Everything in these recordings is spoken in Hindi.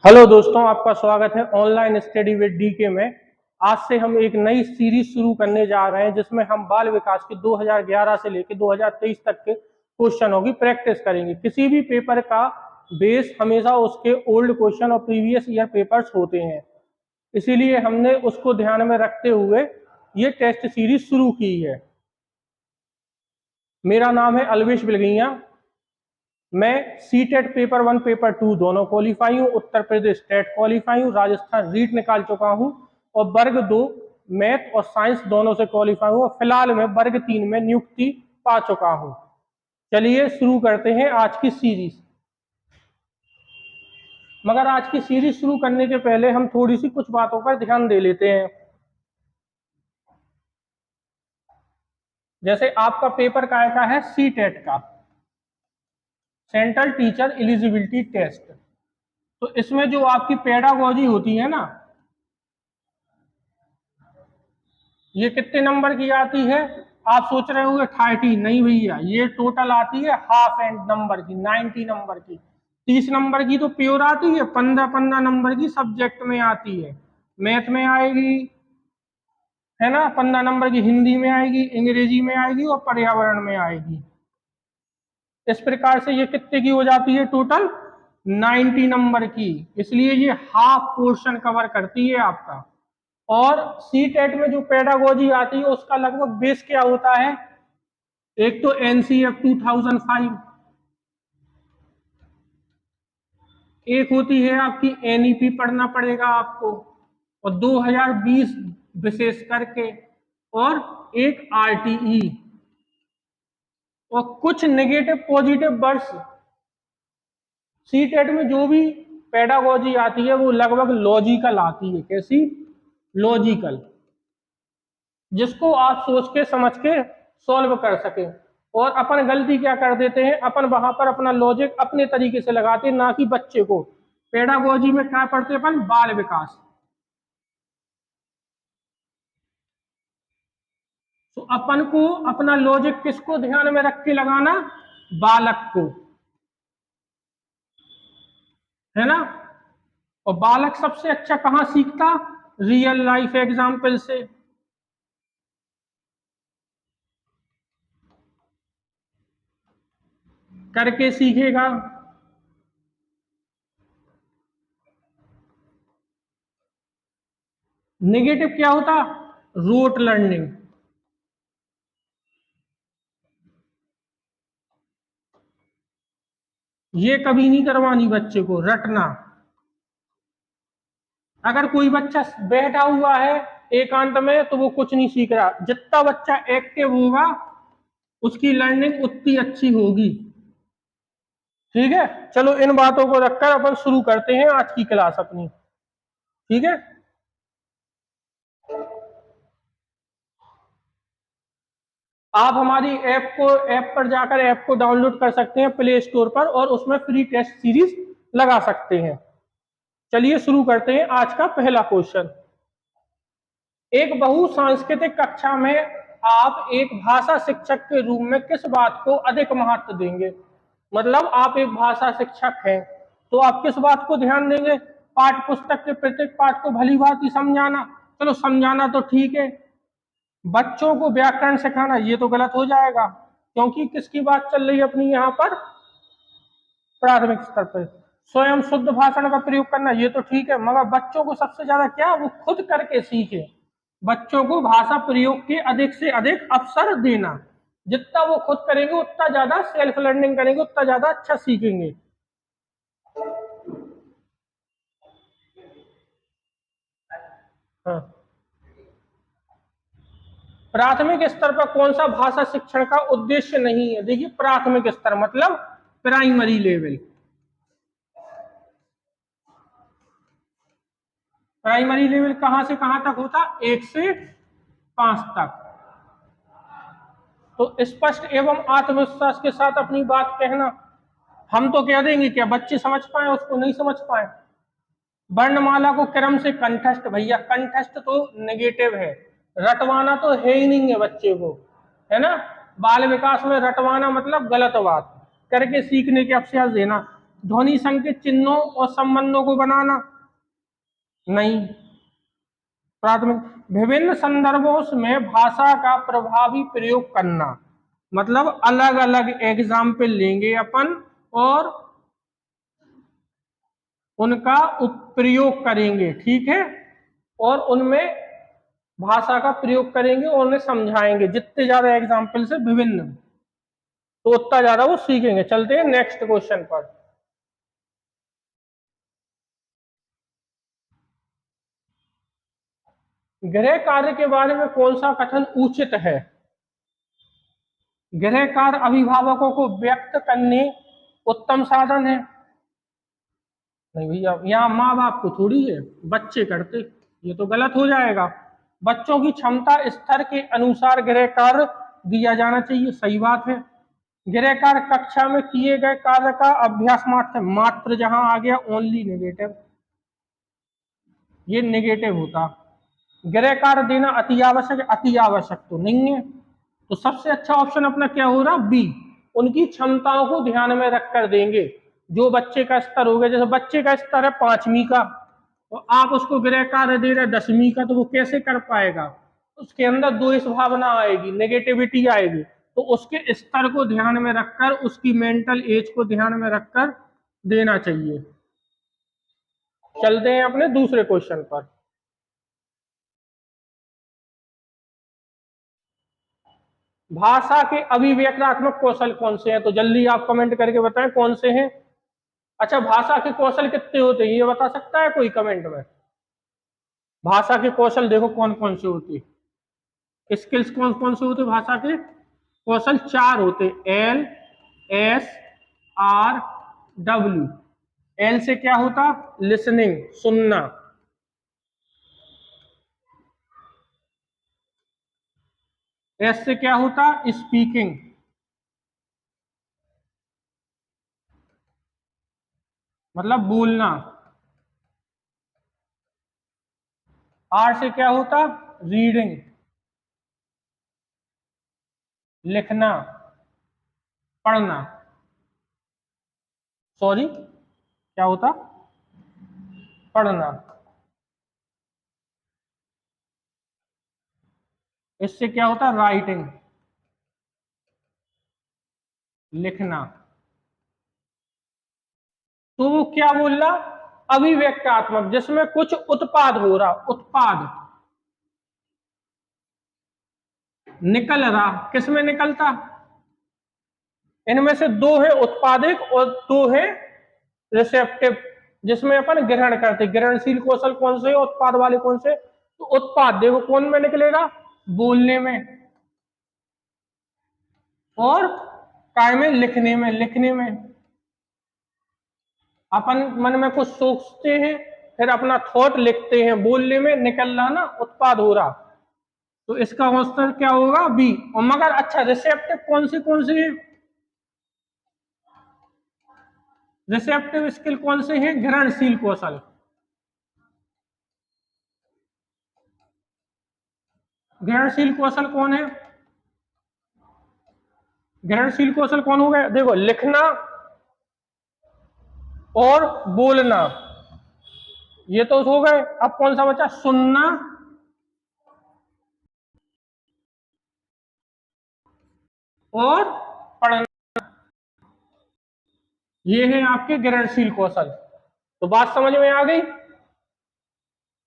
हेलो दोस्तों, आपका स्वागत है ऑनलाइन स्टडी विद डीके में। आज से हम एक नई सीरीज शुरू करने जा रहे हैं जिसमें हम बाल विकास के 2011 से लेकर 2023 तक के क्वेश्चनों की प्रैक्टिस करेंगे। किसी भी पेपर का बेस हमेशा उसके ओल्ड क्वेश्चन और प्रीवियस ईयर पेपर्स होते हैं, इसीलिए हमने उसको ध्यान में रखते हुए ये टेस्ट सीरीज शुरू की है। मेरा नाम है अलवेश बिलगैया। मैं सीटेट पेपर 1 पेपर 2 दोनों क्वालिफाई हूँ, उत्तर प्रदेश टेट क्वालिफाई हूँ, राजस्थान रीट निकाल चुका हूँ और वर्ग 2 मैथ और साइंस दोनों से क्वालिफाई हूँ और फिलहाल मैं वर्ग 3 में नियुक्ति पा चुका हूँ। चलिए शुरू करते हैं आज की सीरीज। मगर आज की सीरीज शुरू करने के पहले हम थोड़ी सी कुछ बातों पर ध्यान दे लेते हैं। जैसे आपका पेपर काय का है, सीटेट का, सेंट्रल टीचर एलिजिबिलिटी टेस्ट। तो इसमें जो आपकी पेडागोजी होती है ना, ये कितने नंबर की आती है? आप सोच रहे होंगे 30, नहीं भैया, ये टोटल आती है हाफ एंड नंबर की, 90 नंबर की। 30 नंबर की तो प्योर आती है, 15-15 नंबर की सब्जेक्ट में आती है। मैथ में आएगी, है ना, 15 नंबर की हिंदी में आएगी, अंग्रेजी में आएगी और पर्यावरण में आएगी। इस प्रकार से ये कितने की हो जाती है? टोटल 90 नंबर की। इसलिए ये हाफ पोर्शन कवर करती है आपका। और सीटेट में जो पेडागोजी आती है उसका लगभग बेस क्या होता है? एक तो एनसीएफ 2005, एक होती है आपकी एनईपी पढ़ना पड़ेगा आपको, और 2020 विशेष करके, और एक आरटीई, और कुछ नेगेटिव पॉजिटिव वर्ड्स। सीटेट में जो भी पेडागोजी आती है वो लगभग लॉजिकल आती है। कैसी? लॉजिकल, जिसको आप सोच के समझ के सॉल्व कर सके। और अपन गलती क्या कर देते हैं, अपन वहां पर अपना लॉजिक अपने तरीके से लगाते हैं, ना कि बच्चे को। पेडागोजी में क्या पढ़ते हैं अपन? बाल विकास। तो अपन को अपना लॉजिक किसको ध्यान में रख के लगाना? बालक को, है ना। और बालक सबसे अच्छा कहां सीखता? रियल लाइफ एग्जाम्पल से। करके सीखेगा। नेगेटिव क्या होता? Rote learning. ये कभी नहीं करवानी बच्चे को, रटना। अगर कोई बच्चा बैठा हुआ है एकांत में तो वो कुछ नहीं सीख रहा। जितना बच्चा एक्टिव होगा उसकी लर्निंग उतनी अच्छी होगी। ठीक है, चलो इन बातों को रखकर अपन शुरू करते हैं आज की क्लास अपनी। ठीक है, आप हमारी ऐप पर जाकर ऐप को डाउनलोड कर सकते हैं प्ले स्टोर पर, और उसमें फ्री टेस्ट सीरीज लगा सकते हैं। चलिए शुरू करते हैं आज का पहला क्वेश्चन। एक बहुसांस्कृतिक कक्षा में आप एक भाषा शिक्षक के रूप में किस बात को अधिक महत्व देंगे? मतलब आप एक भाषा शिक्षक हैं तो आप किस बात को ध्यान देंगे? पाठ्य पुस्तक के प्रत्येक पाठ को भली भांति समझाना, चलो समझाना तो ठीक है। बच्चों को व्याकरण सिखाना ये तो गलत हो जाएगा, क्योंकि किसकी बात चल रही है अपनी यहाँ पर? प्राथमिक स्तर पर। स्वयं शुद्ध भाषण का प्रयोग करना ये तो ठीक है, मगर बच्चों को सबसे ज्यादा क्या, वो खुद करके सीखे। बच्चों को भाषा प्रयोग के अधिक से अधिक अवसर देना। जितना वो खुद करेंगे उतना ज्यादा सेल्फ लर्निंग करेंगे, उतना ज्यादा अच्छा सीखेंगे। हाँ। प्राथमिक स्तर पर कौन सा भाषा शिक्षण का उद्देश्य नहीं है? देखिए, प्राथमिक स्तर मतलब प्राइमरी लेवल। प्राइमरी लेवल कहां से कहां तक होता? 1 से 5 तक। तो स्पष्ट एवं आत्मविश्वास के साथ अपनी बात कहना। हम तो कह देंगे, क्या बच्चे समझ पाए? उसको नहीं समझ पाए। वर्णमाला को क्रम से कंठस्थ, भैया कंठस्थ तो नेगेटिव है, रटवाना तो है ही नहीं है बच्चे को, है ना। बाल विकास में रटवाना मतलब गलत बात। करके सीखने के अवसर देना। ध्वनि संकेत चिन्हों और संबंधों को बनाना, नहीं। प्राथमिक विभिन्न संदर्भों में भाषा का प्रभावी प्रयोग करना, मतलब अलग अलग एग्जाम्पल लेंगे अपन और उनका प्रयोग करेंगे, ठीक है, और उनमें भाषा का प्रयोग करेंगे और उन्हें समझाएंगे। जितने ज्यादा एग्जाम्पल से विभिन्न तो उतना ज्यादा वो सीखेंगे। चलते हैं नेक्स्ट क्वेश्चन पर। गृह कार्य के बारे में कौन सा कथन उचित है? गृह कार्य अभिभावकों को व्यक्त करने उत्तम साधन है। नहीं भैया, यहाँ माँ बाप को थोड़ी है, बच्चे करते, ये तो गलत हो जाएगा। बच्चों की क्षमता स्तर के अनुसार गृह कार्य दिया जाना चाहिए, सही बात है। गृह कार्य कक्षा में किए गए कार्य का अभ्यास मात्र, मात्र जहां आ गया ओनली नेगेटिव, ये नेगेटिव होता। गृह कार्य देना अति आवश्यक, अति आवश्यक तो नहीं है। तो सबसे अच्छा ऑप्शन अपना क्या हो रहा, बी। उनकी क्षमताओं को ध्यान में रखकर देंगे। जो बच्चे का स्तर हो गया, जैसे बच्चे का स्तर है 5वीं का और आप उसको गृह कार्य दे रहे 10वीं का, तो वो कैसे कर पाएगा? उसके अंदर द्वेष भावना आएगी, नेगेटिविटी आएगी। तो उसके स्तर को ध्यान में रखकर, उसकी मेंटल एज को ध्यान में रखकर देना चाहिए। चलते हैं अपने दूसरे क्वेश्चन पर। भाषा के अभिव्यक्तात्मक कौशल कौन से हैं? तो जल्दी आप कमेंट करके बताएं कौन से हैं। अच्छा, भाषा के कौशल कितने होते हैं ये बता सकता है कोई कमेंट में? भाषा के कौशल देखो कौन कौन से होते हैं, स्किल्स कौन कौन से होते हैं भाषा के कौशल? 4 होते, L, S, R, W. L से क्या होता, लिसनिंग, सुनना। एस से क्या होता, स्पीकिंग, मतलब बोलना। आर से क्या होता, रीडिंग, लिखना, पढ़ना। सॉरी, क्या होता, पढ़ना। इससे क्या होता, राइटिंग, लिखना। तो वो क्या बोल रहा, अभिव्यक्तात्मक, जिसमें कुछ उत्पाद हो रहा, उत्पाद निकल रहा। किसमें निकलता, इनमें से 2 है उत्पादिक और 2 है रिसेप्टिव, जिसमें अपन ग्रहण करते। ग्रहणशील कौशल कौन से, उत्पाद वाले कौन से? तो उत्पाद देखो कौन में निकलेगा, बोलने में, और काय में, लिखने में। लिखने में अपन मन में कुछ सोचते हैं, फिर अपना थॉट लिखते हैं, बोलने में निकल रहा ना, उत्पाद हो रहा। तो इसका आंसर क्या होगा, बी। और मगर अच्छा, रिसेप्टिव कौन सी है? रिसेप्टिव स्किल कौन से हैं, ग्रहणशील कौशल। ग्रहणशील कौशल कौन है, ग्रहणशील कौशल कौन हो गया, देखो लिखना और बोलना, ये तो हो गए। अब कौन सा बचा, सुनना और पढ़ना, ये है आपके ग्रहणशील कौशल। तो बात समझ में आ गई।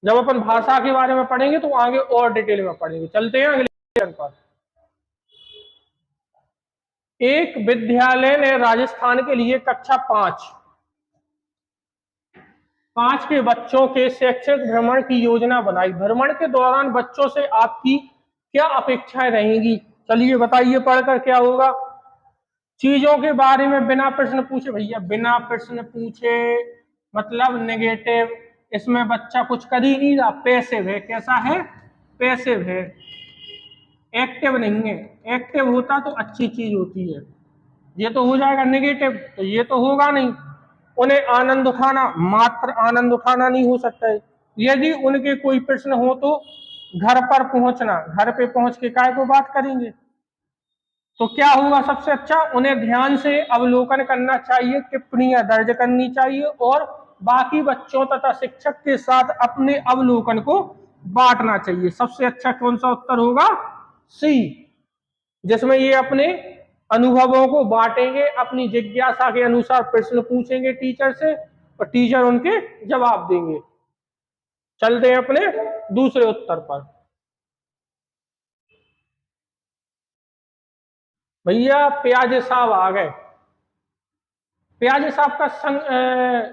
जब अपन भाषा के बारे में पढ़ेंगे तो आगे और डिटेल में पढ़ेंगे। चलते हैं अगले क्वेश्चन पर। एक विद्यालय ने राजस्थान के लिए कक्षा 5 के बच्चों के शैक्षिक भ्रमण की योजना बनाई। भ्रमण के दौरान बच्चों से आपकी क्या अपेक्षाएं रहेंगी? चलिए बताइए पढ़कर क्या होगा। चीजों के बारे में बिना प्रश्न पूछे, भैया बिना प्रश्न पूछे मतलब नेगेटिव। इसमें बच्चा कुछ कर ही नहीं रहा, पैसिव है। कैसा है, पैसिव है, एक्टिव नहीं है। एक्टिव होता तो अच्छी चीज होती है। ये तो हो जाएगा नेगेटिव, तो ये तो होगा नहीं। उन्हें आनंद उठाना, मात्र आनंद उठाना नहीं हो सकता है। यदि उनके कोई प्रश्न हो तो घर पर पहुंचना, घर पे पहुंच के काय को बात करेंगे। तो क्या होगा सबसे अच्छा, उन्हें ध्यान से अवलोकन करना चाहिए, टिप्पणियां दर्ज करनी चाहिए और बाकी बच्चों तथा शिक्षक के साथ अपने अवलोकन को बांटना चाहिए। सबसे अच्छा कौन सा उत्तर होगा? सी, जिसमें ये अपने अनुभवों को बांटेंगे, अपनी जिज्ञासा के अनुसार प्रश्न पूछेंगे टीचर से और टीचर उनके जवाब देंगे। चलते हैं अपने दूसरे उत्तर पर। भैया प्याजे साहब आ गए। प्याजे साहब का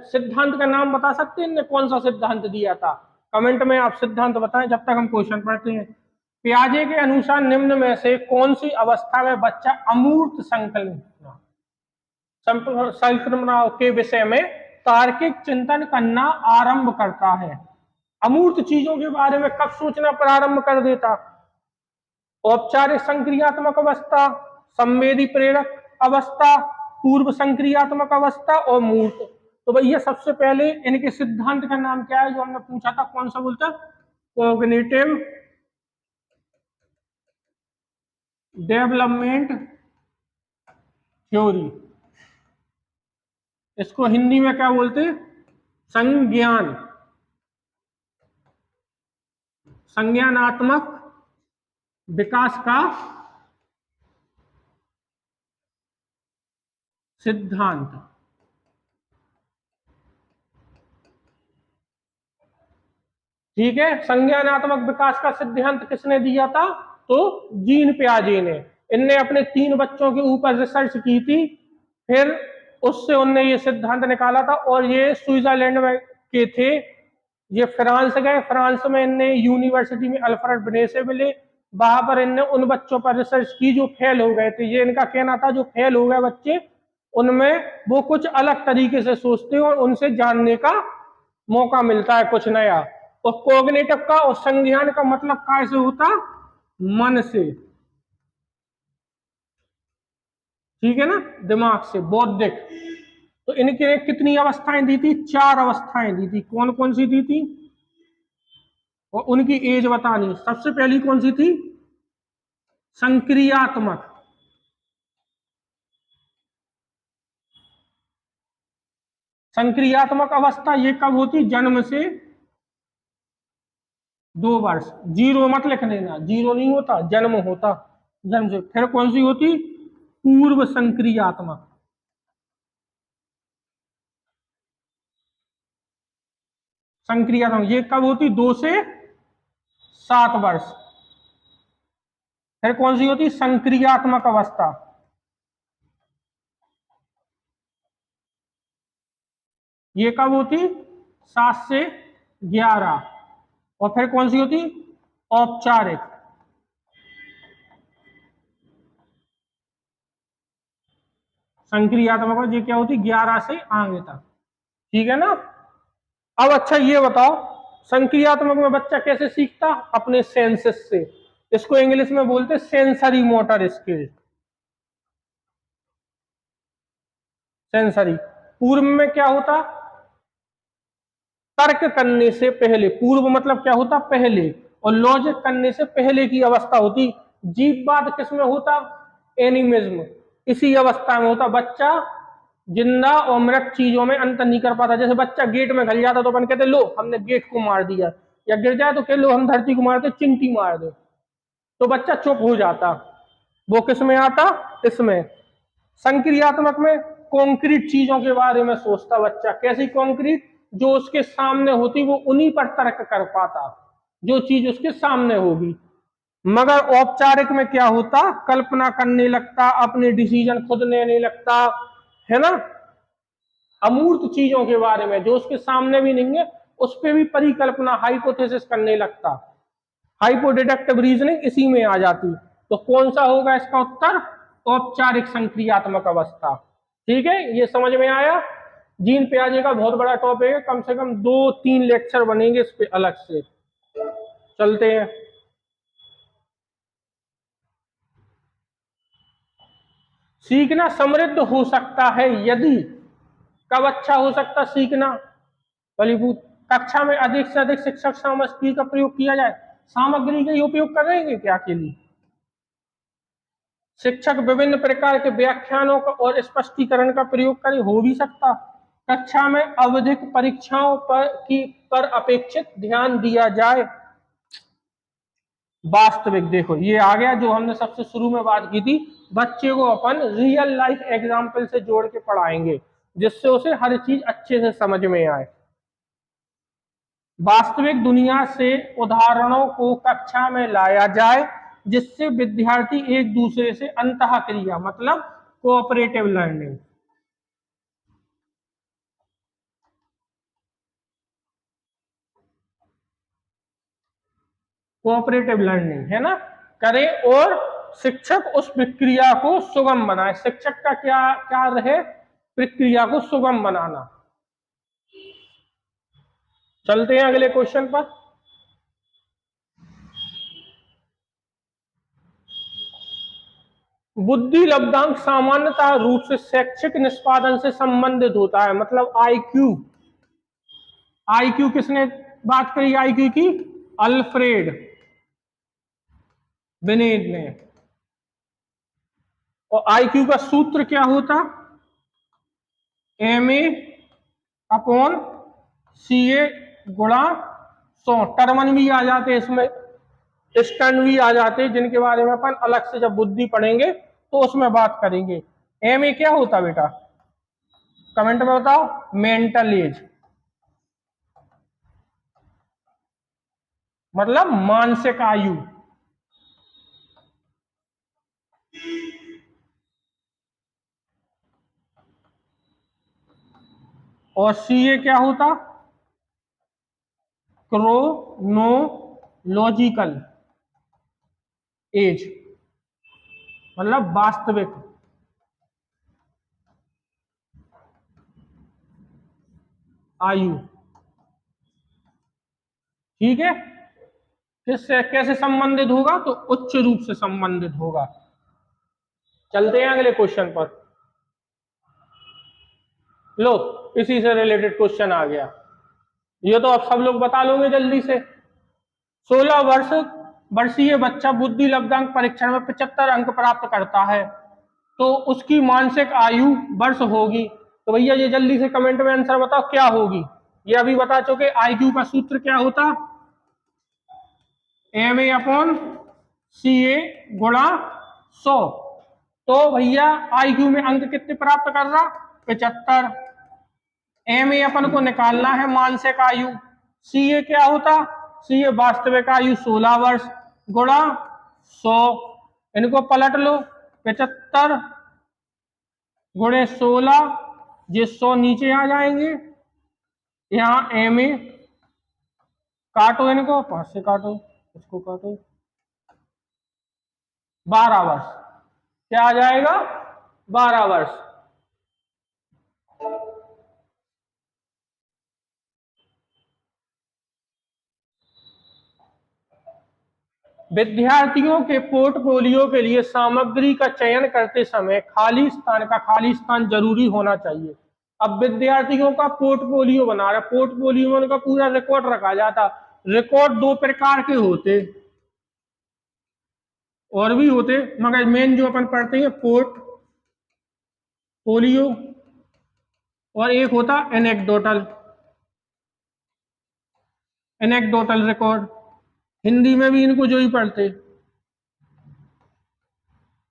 सिद्धांत का नाम बता सकते हैं? इनने कौन सा सिद्धांत दिया था? कमेंट में आप सिद्धांत बताएं जब तक हम क्वेश्चन पढ़ते हैं। प्याजे के अनुसार निम्न में से कौन सी अवस्था में बच्चा अमूर्त संकल्पना के विषय में तार्किक चिंतन करना आरंभ करता है? अमूर्त चीजों के बारे में कब सोचना प्रारंभ कर देता? औपचारिक संक्रियात्मक अवस्था, संवेदी प्रेरक अवस्था, पूर्व संक्रियात्मक अवस्था और मूर्त। तो भैया सबसे पहले इनके सिद्धांत का नाम क्या है जो हमने पूछा था, कौन सा बोलता? Cognitive development theory. इसको हिंदी में क्या बोलते हैं? संज्ञान, संज्ञानात्मक विकास का सिद्धांत। ठीक है, संज्ञानात्मक विकास का सिद्धांत किसने दिया था? तो जीन पियाजे ने। इनने अपने 3 बच्चों के ऊपर रिसर्च की थी, फिर उससे उनने ये सिद्धांत निकाला था और ये स्विट्जरलैंड में के थे। ये फ्रांस गए, फ्रांस में इनने यूनिवर्सिटी में अल्फ्रेड बिने से मिले, वहां पर इनने उन बच्चों पर रिसर्च की जो फेल हो गए थे। ये इनका कहना था जो फेल हो गए बच्चे, उनमें वो कुछ अलग तरीके से सोचते हैं और उनसे जानने का मौका मिलता है कुछ नया। और कॉग्निटिव का और संज्ञान का मतलब कैसे होता? मन से, ठीक है ना, दिमाग से, बौद्धिक। तो इनके कितनी अवस्थाएं दी थी? 4 अवस्थाएं दी थी। कौन कौन सी दी थी और उनकी एज बतानी? सबसे पहली कौन सी थी? संक्रियात्मक। संक्रियात्मक अवस्था ये कब होती? जन्म से 2 वर्ष। जीरो मत लिख लेना, जीरो नहीं होता, जन्म होता, जन्म से। फिर कौन सी होती? पूर्व संक्रियात्मक। संक्रियात्मक ये कब होती? 2 से 7 वर्ष। फिर कौन सी होती? संक्रियात्मक अवस्था। ये कब होती? 7 से 11। और फिर कौन सी होती? औपचारिक। संक्रियात्मक ये क्या होती? 11 से आगे तक। ठीक है ना। अब अच्छा ये बताओ, संक्रियात्मक में बच्चा कैसे सीखता? अपने सेंसेस से। इसको इंग्लिश में बोलते सेंसरी मोटर स्किल। सेंसरी। पूर्व में क्या होता? तर्क करने से पहले। पूर्व मतलब क्या होता? पहले। और लॉजिक करने से पहले की अवस्था होती। जीववाद किसमें होता? एनिमिज्म। इसी अवस्था में होता। बच्चा जिंदा और मृत चीजों में अंतर नहीं कर पाता। जैसे बच्चा गेट में घल जाता तो अपन कहते लो हमने गेट को मार दिया, या गिर जाए तो कह लो हम धरती को मार दे, चिंटी मार दे, तो बच्चा चुप हो जाता। वो किस में आता? इसमें। संक्रियात्मक में कॉन्क्रीट चीजों के बारे में सोचता बच्चा। कैसी कॉन्क्रीट? जो उसके सामने होती वो उन्हीं पर तर्क कर पाता, जो चीज उसके सामने होगी। मगर औपचारिक में क्या होता? कल्पना करने लगता, अपने डिसीजन खुद लेने लगता, है ना। अमूर्त चीजों के बारे में जो उसके सामने भी नहीं है उस पर भी परिकल्पना, हाइपोथेसिस करने लगता। हाइपोडिडक्टिव रीजनिंग इसी में आ जाती। तो कौन सा होगा इसका उत्तर? औपचारिक संक्रियात्मक अवस्था। ठीक है, ये समझ में आया। जीन पियाजे का बहुत बड़ा टॉपिक है, कम से कम 2-3 लेक्चर बनेंगे इस पे अलग से। चलते हैं। सीखना समृद्ध हो सकता है यदि। कब अच्छा हो सकता सीखना? बलीभूत। कक्षा में अधिक से अधिक शिक्षक सामग्री का प्रयोग किया जाए। सामग्री का उपयोग करेंगे क्या के लिए? शिक्षक विभिन्न प्रकार के व्याख्यानों का और स्पष्टीकरण का प्रयोग करे, हो भी सकता। कक्षा में आवधिक परीक्षाओं पर अपेक्षित ध्यान दिया जाए। वास्तविक, देखो ये आ गया जो हमने सबसे शुरू में बात की थी, बच्चे को अपन रियल लाइफ एग्जाम्पल से जोड़ के पढ़ाएंगे जिससे उसे हर चीज अच्छे से समझ में आए। वास्तविक दुनिया से उदाहरणों को कक्षा में लाया जाए जिससे विद्यार्थी एक दूसरे से अंतःक्रिया मतलब कोऑपरेटिव लर्निंग, है ना, करे और शिक्षक उस प्रक्रिया को सुगम बनाए। शिक्षक का क्या क्या रहे, प्रक्रिया को सुगम बनाना। चलते हैं अगले क्वेश्चन पर। बुद्धि लब्धांक सामान्यतः रूप से शैक्षिक निष्पादन से संबंधित होता है, मतलब आईक्यू। आईक्यू किसने बात करी आईक्यू की? अल्फ्रेड बिनेट ने। और आईक्यू का सूत्र क्या होता? MA अपॉन CA गुणा 100। टर्मन भी आ जाते इसमें, स्टर्न भी आ जाते हैं, जिनके बारे में अपन अलग से जब बुद्धि पढ़ेंगे तो उसमें बात करेंगे। MA क्या होता बेटा, कमेंट में बताओ। मेंटल एज मतलब मानसिक आयु। और CA क्या होता? क्रोनोलॉजिकल एज मतलब वास्तविक आयु। ठीक है, किससे कैसे संबंधित होगा? तो उच्च रूप से संबंधित होगा। चलते हैं अगले क्वेश्चन पर। लो, इसी से रिलेटेड क्वेश्चन आ गया, ये तो आप सब लोग बता लोगे जल्दी से। 16 वर्षीय बच्चा बुद्धि लब्धांक परीक्षण में 75 अंक प्राप्त करता है तो उसकी मानसिक आयु वर्ष होगी। तो भैया ये जल्दी से कमेंट में आंसर बताओ क्या होगी। ये अभी बता चुके, आईक्यू का सूत्र क्या होता? MA अपॉन CA गुणा 100। तो भैया आईक्यू में अंक कितने प्राप्त कर रहा? 75। MA अपन को निकालना है मानसिक आयु। CA क्या होता? CA वास्तविक आयु 16 वर्ष गुणा 100। इनको पलट लो, 75 गुणे 16, ये 100 नीचे आ जाएंगे। यहाँ MA काटो, इनको 5 से काटो, इसको काटो, 12 वर्ष। क्या आ जाएगा? 12 वर्ष। विद्यार्थियों के पोर्टफोलियो के लिए सामग्री का चयन करते समय खाली स्थान जरूरी होना चाहिए। अब विद्यार्थियों का पोर्टफोलियो बना रहा, पोर्टफोलियो में उनका पूरा रिकॉर्ड रखा जाता। रिकॉर्ड 2 प्रकार के होते, और भी होते, मगर मेन जो अपन पढ़ते हैं पोर्टफोलियो, और एक होता एनेक्डोटल रिकॉर्ड। हिंदी में भी इनको जो ही पढ़ते,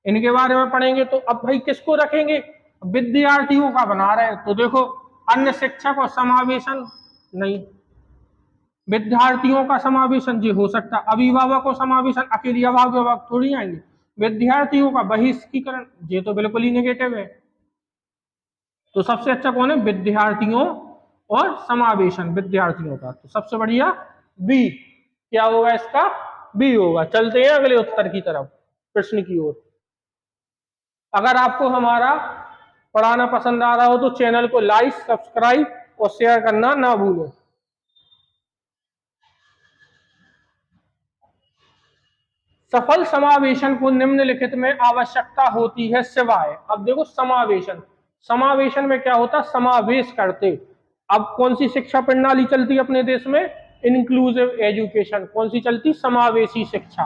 इनके बारे में पढ़ेंगे। तो अब भाई किसको रखेंगे? विद्यार्थियों का बना रहे, तो देखो अन्य शिक्षक और समावेशन नहीं, विद्यार्थियों का समावेशन जी हो सकता, अभिभावकों समावेशन, अकेले अभिभावक थोड़ी आएंगे। विद्यार्थियों का बहिष्कीकरण, ये तो बिल्कुल ही नेगेटिव है। तो सबसे अच्छा कौन है? विद्यार्थियों और समावेशन विद्यार्थियों का। तो सबसे बढ़िया बी, क्या होगा इसका? बी होगा। चलते हैं अगले उत्तर की तरफ, प्रश्न की ओर। अगर आपको हमारा पढ़ाना पसंद आ रहा हो तो चैनल को लाइक, सब्सक्राइब और शेयर करना ना भूलें। सफल समावेशन को निम्नलिखित में आवश्यकता होती है सिवाय। अब देखो समावेशन में क्या होता? समावेश करते। अब कौन सी शिक्षा प्रणाली चलती है अपने देश में? Inclusive education. कौन सी चलती? समावेशी शिक्षा।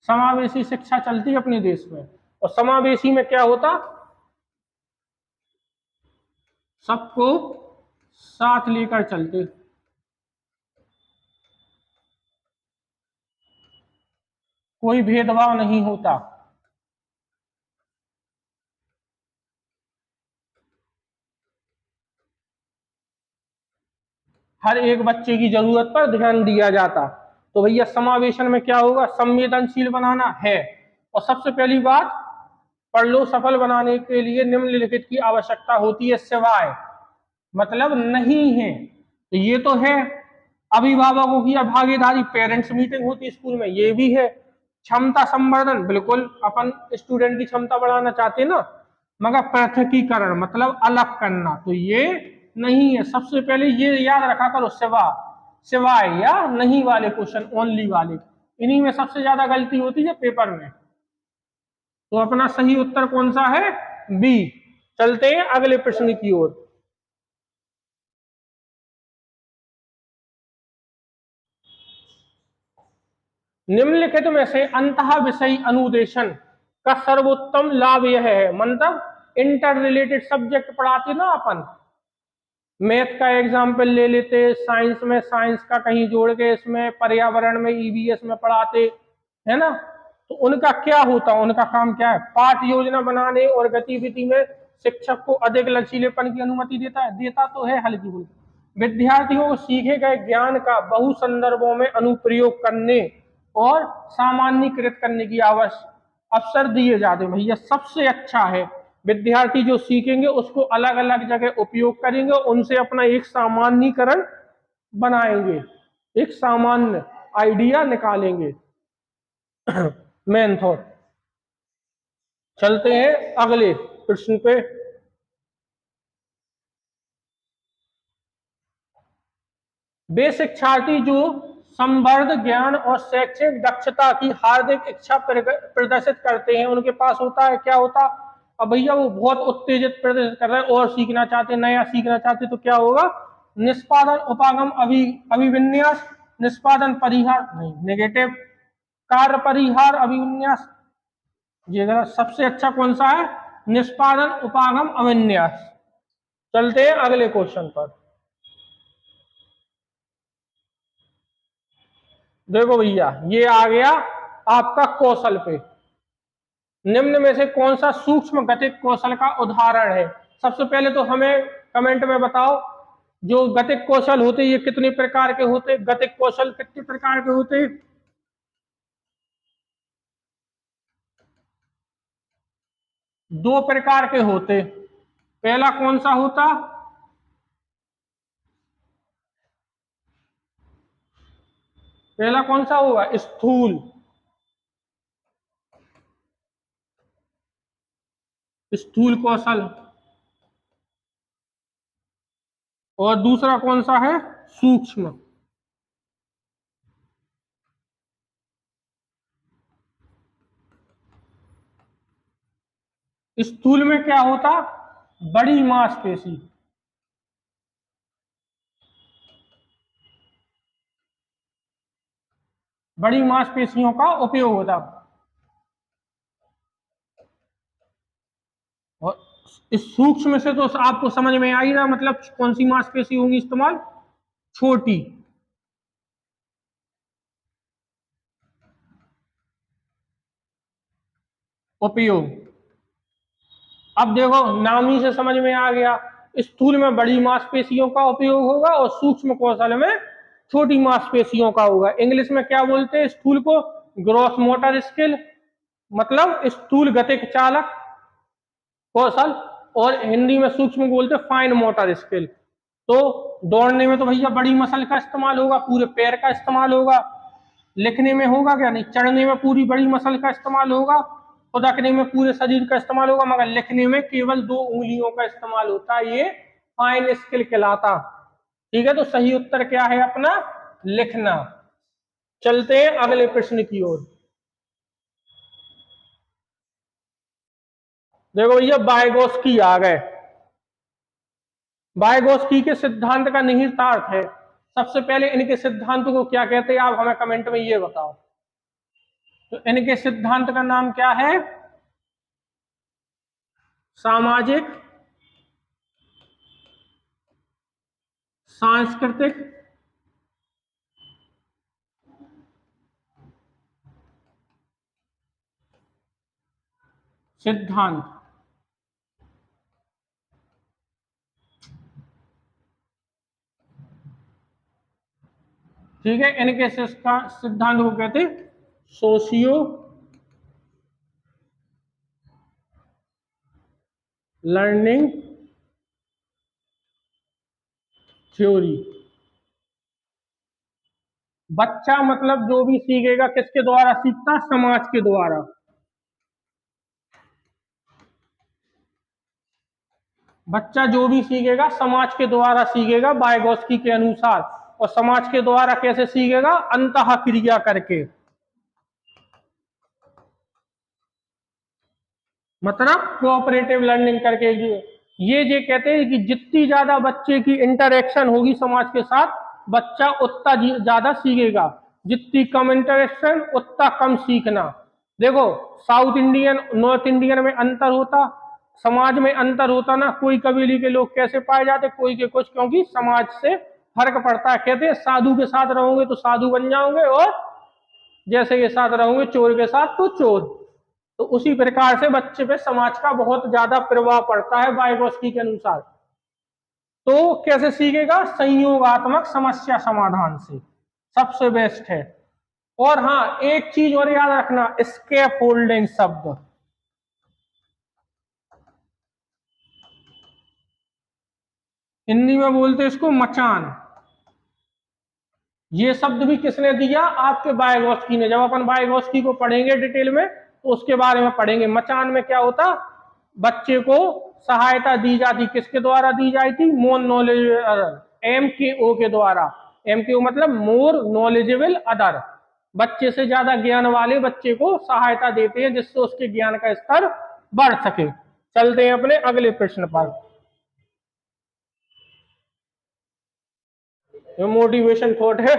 समावेशी शिक्षा चलती है अपने देश में। और समावेशी में क्या होता, सबको साथ लेकर चलते, कोई भेदभाव नहीं होता। हर एक बच्चे की जरूरत पर ध्यान दिया जाता। तो भैया समावेशन में क्या होगा, संवेदनशील बनाना है। और सबसे पहली बात, परलो सफल बनाने के लिए निम्नलिखित की आवश्यकता होती है, सिवाय मतलब नहीं है। तो ये तो है, अभिभावकों की भागीदारी, पेरेंट्स मीटिंग होती स्कूल में, ये भी है। क्षमता संवर्धन, बिल्कुल अपन स्टूडेंट की क्षमता बढ़ाना चाहते हैं ना, मगर पृथकीकरण मतलब अलग करना, तो ये नहीं है। सबसे पहले ये याद रखा करो, सिवाय या नहीं वाले क्वेश्चन, ओनली वाले, इन्हीं में सबसे ज्यादा गलती होती है पेपर में। तो अपना सही उत्तर कौन सा है, बी। चलते हैं अगले प्रश्न की ओर। निम्नलिखित में से अंतः विषय अनुदेशन का सर्वोत्तम लाभ यह है, मतलब इंटर रिलेटेड सब्जेक्ट पढ़ाते ना अपन, मैथ का एग्जाम्पल ले लेते, साइंस में साइंस का कहीं जोड़ के इसमें, पर्यावरण में ईवीएस में पढ़ाते, है ना। तो उनका क्या होता, उनका काम क्या है, पाठ योजना बनाने और गतिविधि में शिक्षक को अधिक लचीलेपन की अनुमति देता है, देता तो है हल्की फुल्की। विद्यार्थियों को सीखे गए ज्ञान का बहु संदर्भों में अनुप्रयोग करने और सामान्यीकृत करने की अवसर दिए जाते हैं। भैया सबसे अच्छा है, विद्यार्थी जो सीखेंगे उसको अलग अलग जगह उपयोग करेंगे, उनसे अपना एक सामान्यीकरण बनाएंगे, एक सामान्य आइडिया निकालेंगे। Main thought. चलते हैं अगले प्रश्न पे। वे शिक्षार्थी जो संवर्ध ज्ञान और शैक्षिक दक्षता की हार्दिक इच्छा प्रदर्शित करते हैं, उनके पास होता है, क्या होता, अब भैया वो बहुत उत्तेजित प्रदर्शित कर रहे हैं और सीखना चाहते, नया सीखना चाहते, तो क्या होगा, निष्पादन उपागम अभिविन्यास, निष्पादन परिहार नहीं, नेगेटिव, कार्य परिहार अभिविन्यास, ये सबसे अच्छा कौन सा है, निष्पादन उपागम अभिविन्यास। चलते हैं अगले क्वेश्चन पर। देखो भैया ये आ गया आपका कौशल पे। निम्न में से कौन सा सूक्ष्म गतिक कौशल का उदाहरण है। सबसे पहले तो हमें कमेंट में बताओ, जो गतिक कौशल होते ये कितने प्रकार के होते, गतिक कौशल कितने प्रकार के होते, दो प्रकार के होते। पहला कौन सा होता, पहला कौन सा होगा, स्थूल, स्थूल कौशल। और दूसरा कौन सा है, सूक्ष्म। स्थूल में क्या होता, बड़ी मांसपेशी, बड़ी मांसपेशियों का उपयोग होता। और इस सूक्ष्म से तो आपको समझ में आई ना, मतलब कौन सी मांसपेशी होंगी इस्तेमाल, छोटी। उपयोग, अब देखो नाम ही से समझ में आ गया, स्थूल में बड़ी मांसपेशियों का उपयोग होगा और सूक्ष्म कौशल में छोटी मांसपेशियों का होगा। इंग्लिश में क्या बोलते हैं स्थूल को, ग्रॉस मोटर स्किल, मतलब स्थूल गतिक चालक कौशल, और हिंदी में सूक्ष्म बोलते हैं फाइन मोटर स्किल। तो दौड़ने में तो भैया बड़ी मसल का इस्तेमाल होगा, पूरे पैर का इस्तेमाल होगा। लिखने में होगा क्या, नहीं, चढ़ने में पूरी बड़ी मसल का इस्तेमाल होगा, खुदकने में पूरे शरीर का इस्तेमाल होगा, मगर लिखने में केवल 2 उंगलियों का इस्तेमाल होता है, ये फाइन स्किल कहलाता। ठीक है, तो सही उत्तर क्या है अपना, लिखना। चलते हैं अगले प्रश्न की ओर। देखो भैया वाइगोस्की आ गए। वाइगोस्की के सिद्धांत का निहितार्थ है। सबसे पहले इनके सिद्धांतों को क्या कहते हैं आप हमें कमेंट में ये बताओ। तो इनके सिद्धांत का नाम क्या है? सामाजिक, सांस्कृतिक, सिद्धांत। ठीक है, इनके सिद्धांत को कहते हैं सोशियो लर्निंग थ्योरी। बच्चा मतलब जो भी सीखेगा किसके द्वारा सीखता? समाज के द्वारा। बच्चा जो भी सीखेगा समाज के द्वारा सीखेगा वाइगोत्स्की के अनुसार। और समाज के द्वारा कैसे सीखेगा? अंतः क्रिया करके, मतलब कोऑपरेटिव लर्निंग करके। ये कहते हैं कि जितनी ज्यादा बच्चे की इंटरेक्शन होगी समाज के साथ, बच्चा उतना ज्यादा सीखेगा। जितनी कम इंटरेक्शन उतना कम सीखना। देखो, साउथ इंडियन नॉर्थ इंडियन में अंतर होता, समाज में अंतर होता ना। कोई कबीले के लोग कैसे पाए जाते, कोई के कुछ, क्योंकि समाज से फर्क पड़ता है। कहते हैं साधु के साथ रहोगे तो साधु बन जाओगे, और जैसे के साथ रहोगे चोर के साथ तो चोर। तो उसी प्रकार से बच्चे पे समाज का बहुत ज्यादा प्रभाव पड़ता है वाइगोत्स्की के अनुसार। तो कैसे सीखेगा? संयोगात्मक समस्या समाधान से, सबसे बेस्ट है। और हाँ, एक चीज और याद रखना, स्कैफोल्डिंग शब्द। हिंदी में बोलते इसको मचान। ये शब्द भी किसने दिया? आपके वाइगोत्स्की ने। जब अपन वाइगोत्स्की को पढ़ेंगे डिटेल में तो उसके बारे में पढ़ेंगे। मचान में क्या होता? बच्चे को सहायता दी जाती, किसके द्वारा दी जाती थी? मोर नॉलेजेबल, MKO के द्वारा। MKO मतलब मोर नॉलेजेबल अदर। बच्चे से ज्यादा ज्ञान वाले बच्चे को सहायता देते हैं, जिससे उसके ज्ञान का स्तर बढ़ सके। चलते हैं अपने अगले प्रश्न पर। ये मोटिवेशन थॉट है।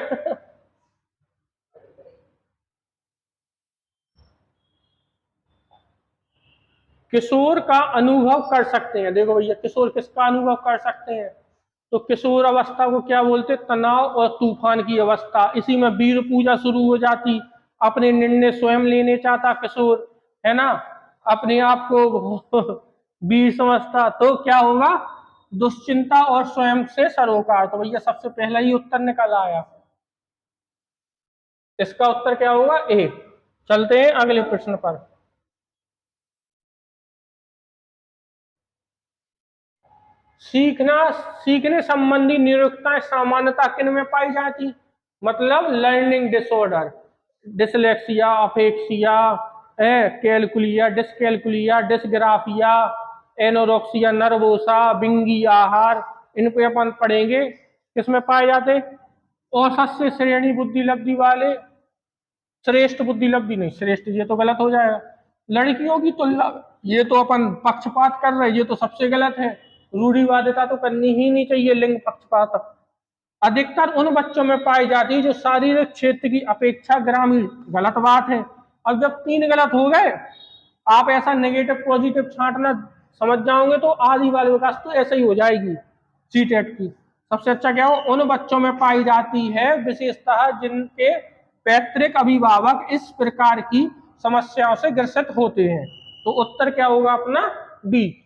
किशोर का अनुभव कर सकते हैं। देखो भैया, किशोर किसका अनुभव कर सकते हैं? तो किशोर अवस्था को क्या बोलते? तनाव और तूफान की अवस्था। इसी में वीर पूजा शुरू हो जाती। अपने निर्णय स्वयं लेने चाहता किशोर, है ना, अपने आप को वीर समझता। तो क्या होगा? दुश्चिंता और स्वयं से सरोकार। तो भैया सबसे पहला ही उत्तर निकल आया। इसका उत्तर क्या होगा? ए। चलते हैं अगले प्रश्न पर। सीखने संबंधी निरुक्ताएं सामान्यता किन में पाई जाती? मतलब learning disorder, dyslexia, अपेक्सिया, कैलकुलिया, dyscalculia, dysgraphia, एनोरोक्सिया nervosa, Bingi आहार, इन पे अपन पढ़ेंगे। किसमें पाए जाते? औसत से श्रेणी बुद्धि लब्धि वाले, श्रेष्ठ बुद्धि लब्धि नहीं, श्रेष्ठ ये तो गलत हो जाएगा। लड़कियों की तुलना, ये तो अपन पक्षपात कर रहे हैं, ये तो सबसे गलत है। रूढ़िवादिता तो करनी ही नहीं चाहिए, लिंग पक्षपात। अधिकतर उन बच्चों में पाई जाती है जो शारीरिक क्षेत्र की अपेक्षा ग्रामीण। गलत बात है। अब जब 3 गलत हो गए, आप ऐसा नेगेटिव पॉजिटिव छांटना समझ जाओगे तो आधी बाल विकास तो ऐसे ही हो जाएगी सीटेट की। सबसे अच्छा क्या हो? उन बच्चों में पाई जाती है विशेषतः जिनके पैतृक अभिभावक इस प्रकार की समस्याओं से ग्रसित होते हैं। तो उत्तर क्या होगा अपना? बी।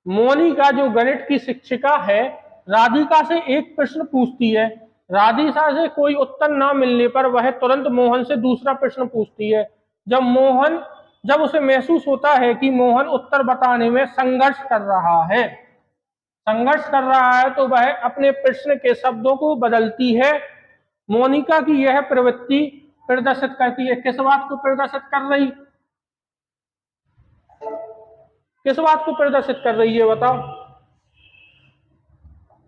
मोनिका जो गणित की शिक्षिका है, राधिका से एक प्रश्न पूछती है। राधिका से कोई उत्तर ना मिलने पर वह तुरंत मोहन से दूसरा प्रश्न पूछती है। जब उसे महसूस होता है कि मोहन उत्तर बताने में संघर्ष कर रहा है तो वह अपने प्रश्न के शब्दों को बदलती है। मोनिका की यह प्रवृत्ति प्रदर्शित करती है, किस बात को प्रदर्शित कर रही? किस बात को प्रदर्शित कर रही है बताओ,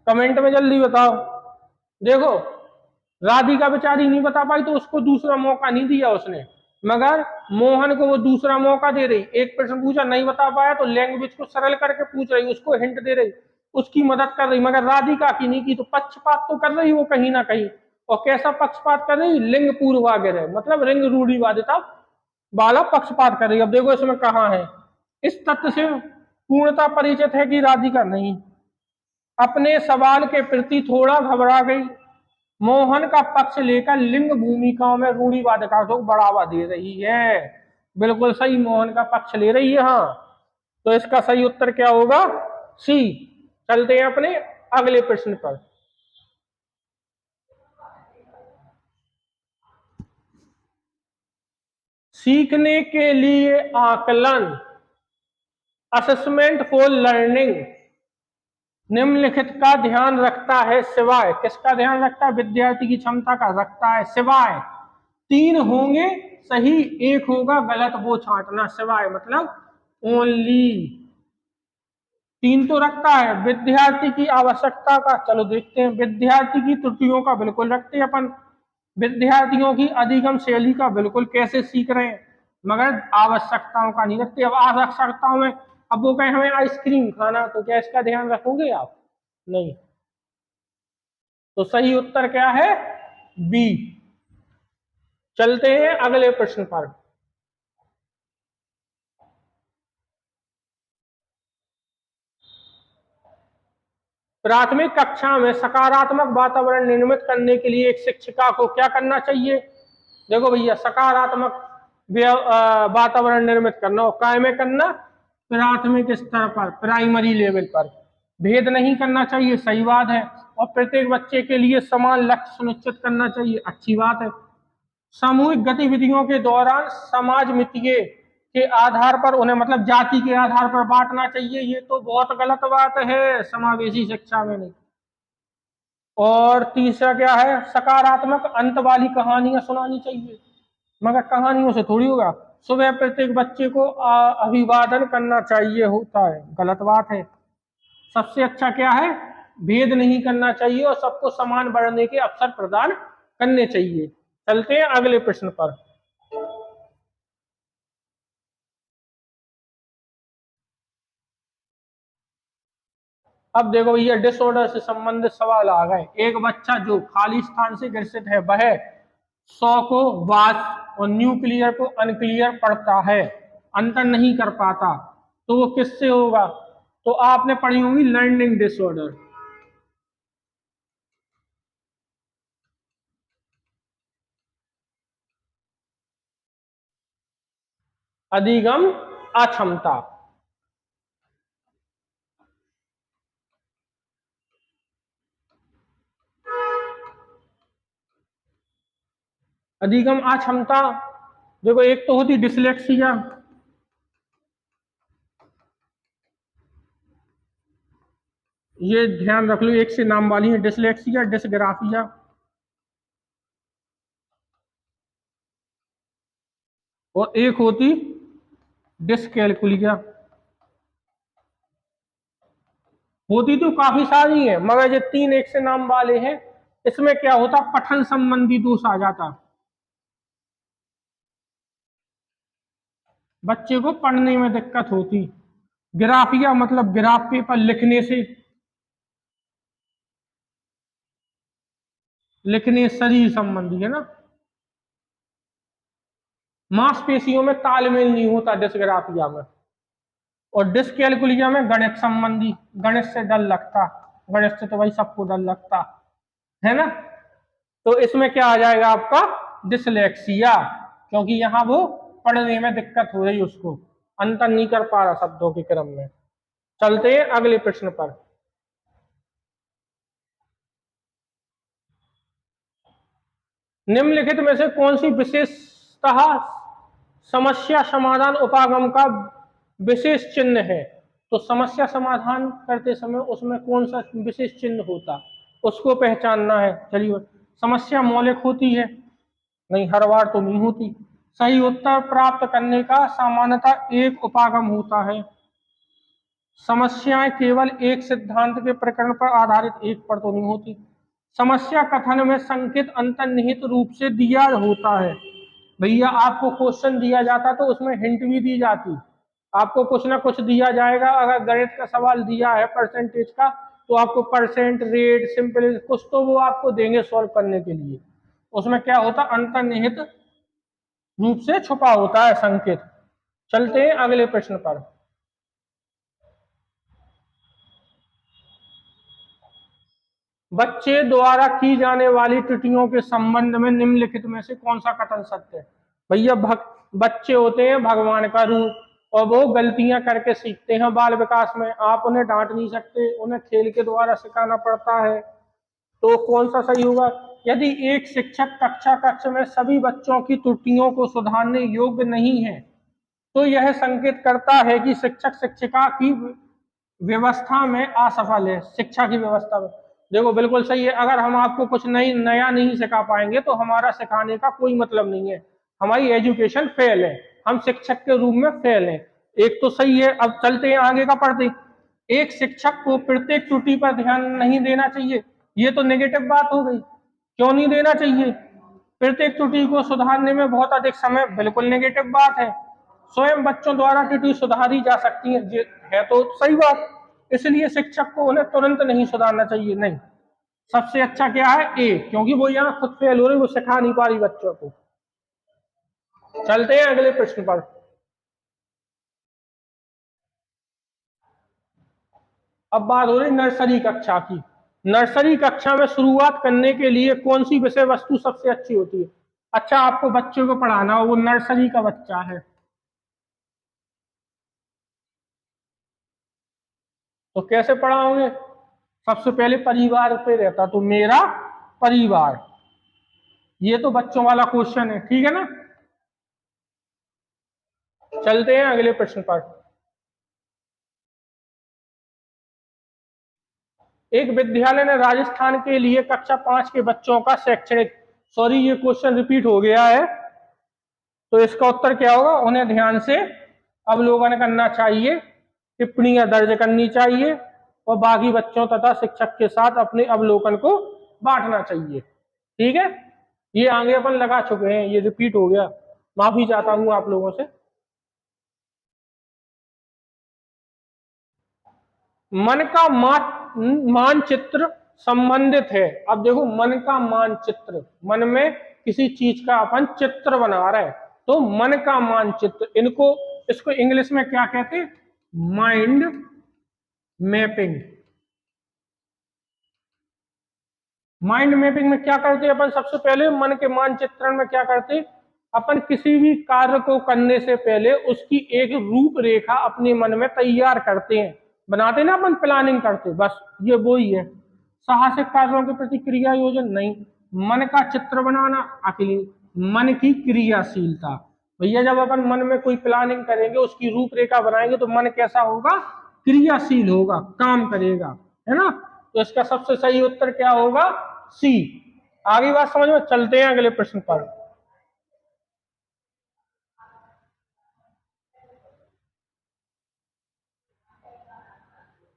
कमेंट में जल्दी बताओ। देखो, राधिका बेचारी नहीं बता पाई तो उसको दूसरा मौका नहीं दिया उसने, मगर मोहन को वो दूसरा मौका दे रही। एक प्रश्न पूछा, नहीं बता पाया तो लैंग्वेज को सरल करके पूछ रही, उसको हिंट दे रही। उसकी मदद कर रही, मगर राधिका की नहीं की, तो पक्षपात तो कर रही वो कहीं ना कहीं। और कैसा पक्षपात कर रही? लिंग पूर्वाग्रह, मतलब लिंग रूढ़िवादिता वाला पक्षपात कर रही। अब देखो इसमें कहाँ है, इस तथ्य से पूर्णता परिचित है कि राधिका नहीं अपने सवाल के प्रति थोड़ा घबरा गई, मोहन का पक्ष लेकर लिंग भूमिकाओं में रूढ़िवादिता को बढ़ावा दे रही है। बिल्कुल सही, मोहन का पक्ष ले रही है। हाँ, तो इसका सही उत्तर क्या होगा? सी। चलते हैं अपने अगले प्रश्न पर। सीखने के लिए आकलन, असेसमेंट फॉर लर्निंग, निम्नलिखित का ध्यान रखता है सिवाय, किसका ध्यान रखता है? विद्यार्थी की क्षमता का रखता है सिवाय, तीन होंगे सही, एक होगा गलत, वो छांटना। सिवाय मतलब ओनली, तीन तो रखता है। विद्यार्थी की आवश्यकता का, चलो देखते हैं। विद्यार्थी की त्रुटियों का बिल्कुल रखते हैं अपन, विद्यार्थियों की अधिगम शैली का बिल्कुल कैसे सीख रहे हैं, मगर आवश्यकताओं का नहीं रखते। अब आवश्यकताओं में, अब वो कहें हमें आइसक्रीम खाना, तो क्या इसका ध्यान रखोगे आप? नहीं। तो सही उत्तर क्या है? बी। चलते हैं अगले प्रश्न पर। प्राथमिक कक्षा में सकारात्मक वातावरण निर्मित करने के लिए एक शिक्षिका को क्या करना चाहिए? देखो भैया, सकारात्मक वातावरण निर्मित करना, और काय में करना? प्राथमिक स्तर पर, प्राइमरी लेवल पर। भेद नहीं करना चाहिए, सही बात है। और प्रत्येक बच्चे के लिए समान लक्ष्य सुनिश्चित करना चाहिए, अच्छी बात है। सामूहिक गतिविधियों के दौरान समाज मितिये के आधार पर उन्हें, मतलब जाति के आधार पर बांटना चाहिए, ये तो बहुत गलत बात है, समावेशी शिक्षा में नहीं। और तीसरा क्या है? सकारात्मक अंत वाली कहानियां सुनानी चाहिए, मगर कहानियों से थोड़ी होगा। सुबह प्रत्येक बच्चे को अभिवादन करना चाहिए, होता है, गलत बात है। सबसे अच्छा क्या है? भेद नहीं करना चाहिए और सबको समान बढ़ने के अवसर प्रदान करने चाहिए। चलते हैं अगले प्रश्न पर। अब देखो भैया, डिसऑर्डर से संबंधित सवाल आ गए। एक बच्चा जो खाली स्थान से ग्रसित है वह 100 को वास और न्यूक्लियर को अनक्लियर पढ़ता है, अंतर नहीं कर पाता, तो वो किससे होगा? तो आपने पढ़ी होंगी लर्निंग डिसऑर्डर। अधिगम अक्षमता। अधिगम अक्षमता, देखो एक तो होती डिसलेक्सिया, ये ध्यान रख लो, एक से नाम वाली है, डिसलेक्सिया, डिसग्राफिया। और एक होती डिसकैलकुलिया। होती तो काफी सारी है, मगर ये तीन एक से नाम वाले हैं। इसमें क्या होता? पठन संबंधी दोष आ जाता, बच्चे को पढ़ने में दिक्कत होती। ग्राफिया मतलब ग्राफ पेपर लिखने से, लिखने शरीर संबंधी है ना, मांसपेशियों में तालमेल नहीं होता डिस्ग्राफिया में। और डिसकैलकुलिया में गणित संबंधी, गणित से डर लगता, गणित से तो भाई सबको डर लगता है ना। तो इसमें क्या आ जाएगा आपका? डिसलेक्सिया, क्योंकि यहां वो पढ़ने में दिक्कत हो रही, उसको अंतर नहीं कर पा रहा शब्दों के क्रम में। चलते हैं अगले प्रश्न पर। निम्नलिखित में से कौन सी विशेषतः समस्या समाधान उपागम का विशेष चिन्ह है? तो समस्या समाधान करते समय उसमें कौन सा विशेष चिन्ह होता, उसको पहचानना है। चलिए, समस्या मौलिक होती है? नहीं, हर बार तो नहीं होती। सही उत्तर प्राप्त करने का सामान्यतः एक उपागम होता है। समस्याएं केवल एक सिद्धांत के प्रकरण पर आधारित एक पर तो नहीं होती। समस्या कथन में संकेत अंतर्निहित रूप से दिया होता है। भैया आपको क्वेश्चन दिया जाता तो उसमें हिंट भी दी जाती, आपको कुछ ना कुछ दिया जाएगा। अगर गणित का सवाल दिया है परसेंटेज का, तो आपको परसेंट, रेट, सिंपल कुछ तो वो आपको देंगे सॉल्व करने के लिए। उसमें क्या होता है, अंतर्निहित रूप से छुपा होता है संकेत। चलते हैं अगले प्रश्न पर। बच्चे द्वारा की जाने वाली त्रुटियों के संबंध में निम्नलिखित में से कौन सा कथन सत्य है? भैया बच्चे होते हैं भगवान का रूप, और वो गलतियां करके सीखते हैं बाल विकास में। आप उन्हें डांट नहीं सकते, उन्हें खेल के द्वारा सिखाना पड़ता है। तो कौन सा सही होगा? यदि एक शिक्षक कक्षा कक्ष में सभी बच्चों की त्रुटियों को सुधारने योग्य नहीं है, तो यह संकेत करता है कि शिक्षक शिक्षिका की व्यवस्था में असफल है। शिक्षा की व्यवस्था में देखो बिल्कुल सही है। अगर हम आपको कुछ नया नहीं सिखा पाएंगे तो हमारा सिखाने का कोई मतलब नहीं है, हमारी एजुकेशन फेल है, हम शिक्षक के रूप में फेल हैं। एक तो सही है। अब चलते हैं आगे का पढ़ते। एक शिक्षक को प्रत्येक त्रुटि पर ध्यान नहीं देना चाहिए, ये तो नेगेटिव बात हो गई। क्यों नहीं देना चाहिए? प्रत्येक त्रुटि को सुधारने में बहुत अधिक समय, बिल्कुल नेगेटिव बात है। स्वयं बच्चों द्वारा त्रुटि सुधारी जा सकती है तो सही बात। इसलिए शिक्षक को उन्हें तुरंत नहीं सुधारना चाहिए। नहीं, सबसे अच्छा क्या है? ए, क्योंकि वो यहाँ खुद फेल हो रही, वो सिखा नहीं पा रही बच्चों को। चलते हैं अगले प्रश्न पर। अब बात हो रही नर्सरी कक्षा की। नर्सरी कक्षा में शुरुआत करने के लिए कौन सी विषय वस्तु सबसे अच्छी होती है? अच्छा, आपको बच्चों को पढ़ाना हो, वो नर्सरी का बच्चा है, तो कैसे पढ़ाओगे? सबसे पहले परिवार पे रहता, तो मेरा परिवार, ये तो बच्चों वाला क्वेश्चन है, ठीक है ना। चलते हैं अगले प्रश्न पर। एक विद्यालय ने राजस्थान के लिए कक्षा 5 के बच्चों का शैक्षणिक, सॉरी ये क्वेश्चन रिपीट हो गया है, तो इसका उत्तर क्या होगा? उन्हें ध्यान से अवलोकन करना चाहिए, टिप्पणियां दर्ज करनी चाहिए, और बाकी बच्चों तथा शिक्षक के साथ अपने अवलोकन को बांटना चाहिए। ठीक है, ये आगे अपन लगा चुके हैं, ये रिपीट हो गया, माफी चाहता हूं आप लोगों से। मन का मानचित्र संबंधित है। अब देखो, मन का मानचित्र, मन में किसी चीज का अपन चित्र बना रहे हैं, तो मन का मानचित्र, इसको इंग्लिश में क्या कहते हैं? Mind mapping. माइंड मैपिंग में क्या करते हैं अपन? सबसे पहले मन के मानचित्रण में क्या करते हैं अपन? किसी भी कार्य को करने से पहले उसकी एक रूपरेखा अपने मन में तैयार करते हैं, बनाते ना अपन, प्लानिंग करते, बस ये वो ही है। साहसिक कार्यों के प्रति क्रिया योजन नहीं, मन का चित्र बनाना अकेले, मन की क्रियाशीलता। भैया जब अपन मन में कोई प्लानिंग करेंगे, उसकी रूपरेखा बनाएंगे, तो मन कैसा होगा? क्रियाशील होगा, काम करेगा, है ना। तो इसका सबसे सही उत्तर क्या होगा? सी। आगे बात समझ में। चलते हैं अगले प्रश्न पर।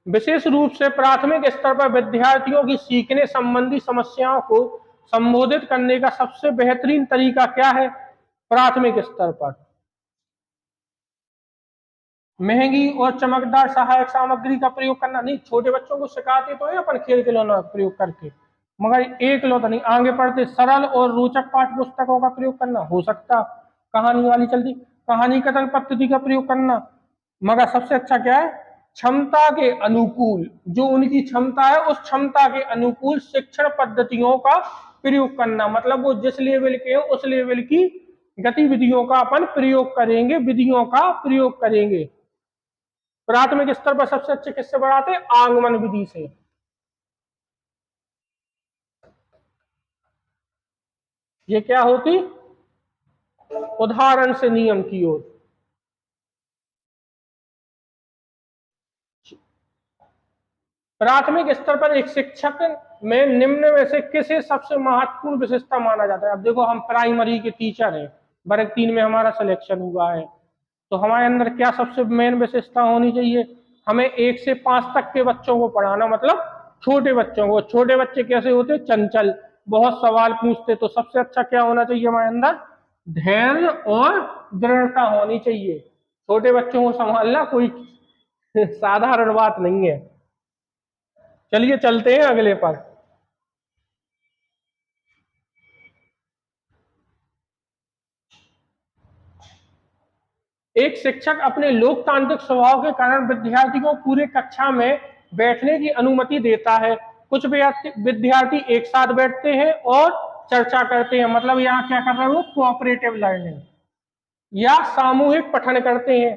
विशेष रूप से प्राथमिक स्तर पर विद्यार्थियों की सीखने संबंधी समस्याओं को संबोधित करने का सबसे बेहतरीन तरीका क्या है? प्राथमिक स्तर पर महंगी और चमकदार सहायक सामग्री का प्रयोग करना नहीं। छोटे बच्चों को सिखाते तो है अपन खेल खिलौना प्रयोग करके, मगर एक लो तो नहीं। आगे पढ़ते, सरल और रोचक पाठ्य पुस्तकों का प्रयोग करना हो सकता, कहानी वाली चलती, कहानी कथन पद्धति का प्रयोग करना। मगर सबसे अच्छा क्या है? क्षमता के अनुकूल, जो उनकी क्षमता है उस क्षमता के अनुकूल शिक्षण पद्धतियों का प्रयोग करना। मतलब वो जिस लेवल के हो उस लेवल की गतिविधियों का अपन प्रयोग करेंगे, विधियों का प्रयोग करेंगे। प्राथमिक स्तर पर सबसे अच्छे किससे बढ़ाते? आगमन विधि से। ये क्या होती? उदाहरण से नियम की ओर। प्राथमिक स्तर पर एक शिक्षक में निम्न में से किसे सबसे महत्वपूर्ण विशेषता माना जाता है? अब देखो, हम प्राइमरी के टीचर हैं, वर्ग 3 में हमारा सिलेक्शन हुआ है, तो हमारे अंदर क्या सबसे मेन विशेषता होनी चाहिए? हमें 1 से 5 तक के बच्चों को पढ़ाना, मतलब छोटे बच्चों को। छोटे बच्चे कैसे होते? चंचल, बहुत सवाल पूछते। तो सबसे अच्छा क्या होना चाहिए हमारे अंदर? धैर्य और दृढ़ता होनी चाहिए। छोटे बच्चों को संभालना कोई साधारण बात नहीं है। चलिए चलते हैं अगले पर। एक शिक्षक अपने लोकतांत्रिक स्वभाव के कारण विद्यार्थी को पूरे कक्षा में बैठने की अनुमति देता है। कुछ विद्यार्थी एक साथ बैठते हैं और चर्चा करते हैं, मतलब यहाँ क्या कर रहे हैं वो कोऑपरेटिव लर्निंग या सामूहिक पठन करते हैं।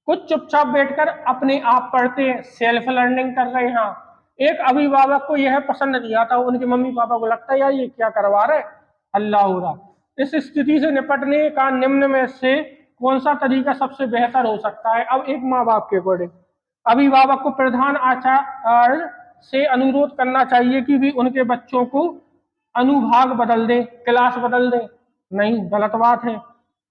कुछ चुपचाप बैठकर अपने आप पढ़ते हैं, सेल्फ लर्निंग कर रहे हैं। एक अभिभावक को यह पसंद नहीं आता, उनके मम्मी पापा को लगता है यार ये क्या करवा रहे, हल्ला हो रहा। इस स्थिति से निपटने का निम्न में से कौन सा तरीका सबसे बेहतर हो सकता है? अब एक माँ बाप के अकॉर्डिंग अभिभावक को प्रधान आचार्य से अनुरोध करना चाहिए कि भी उनके बच्चों को अनुभाग बदल दें, क्लास बदल दें। नहीं, गलत बात है।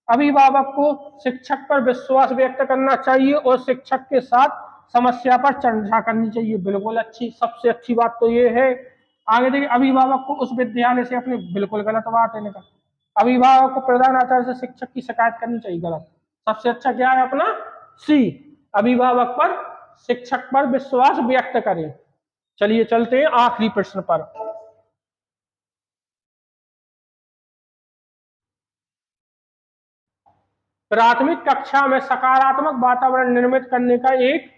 अभिभावक को शिक्षक पर विश्वास व्यक्त करना चाहिए और शिक्षक के साथ समस्या पर चर्चा करनी चाहिए। बिल्कुल अच्छी, सबसे अच्छी बात तो ये है। आगे देखिए, अभिभावक को उस विद्यालय से अपने, बिल्कुल गलत बात है इनका। अभिभावक को प्रधान आचार्य से शिक्षक की शिकायत करनी चाहिए, गलत। सबसे अच्छा क्या है अपना सी, अभिभावक पर शिक्षक पर विश्वास व्यक्त करें। चलिए चलते हैं आखिरी प्रश्न पर। प्राथमिक कक्षा में सकारात्मक वातावरण निर्मित करने का एक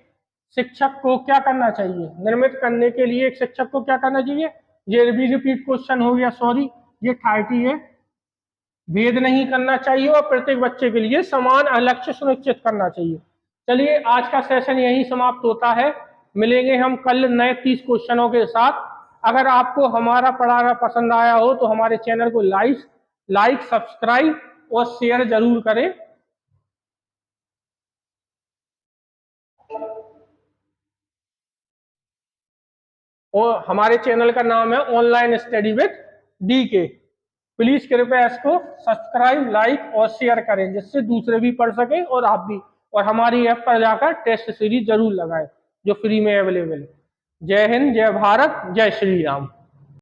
शिक्षक को क्या करना चाहिए? निर्मित करने के लिए एक शिक्षक को क्या करना चाहिए? ये भी रिपीट क्वेश्चन हो गया, सॉरी, ये 30 है। भेद नहीं करना चाहिए और प्रत्येक बच्चे के लिए समान लक्ष्य सुनिश्चित करना चाहिए। चलिए आज का सेशन यही समाप्त होता है। मिलेंगे हम कल नए 30 क्वेश्चनों के साथ। अगर आपको हमारा पढ़ाना पसंद आया हो तो हमारे चैनल को लाइक, सब्सक्राइब और शेयर जरूर करें। और हमारे चैनल का नाम है online study with DK। Please कृपया इसको सब्सक्राइब, लाइक और शेयर करें, जिससे दूसरे भी पढ़ सकें और आप भी। और हमारी ऐप पर जाकर टेस्ट सीरीज जरूर लगाएं जो फ्री में अवेलेबल है। जय हिंद, जय भारत, जय श्री राम।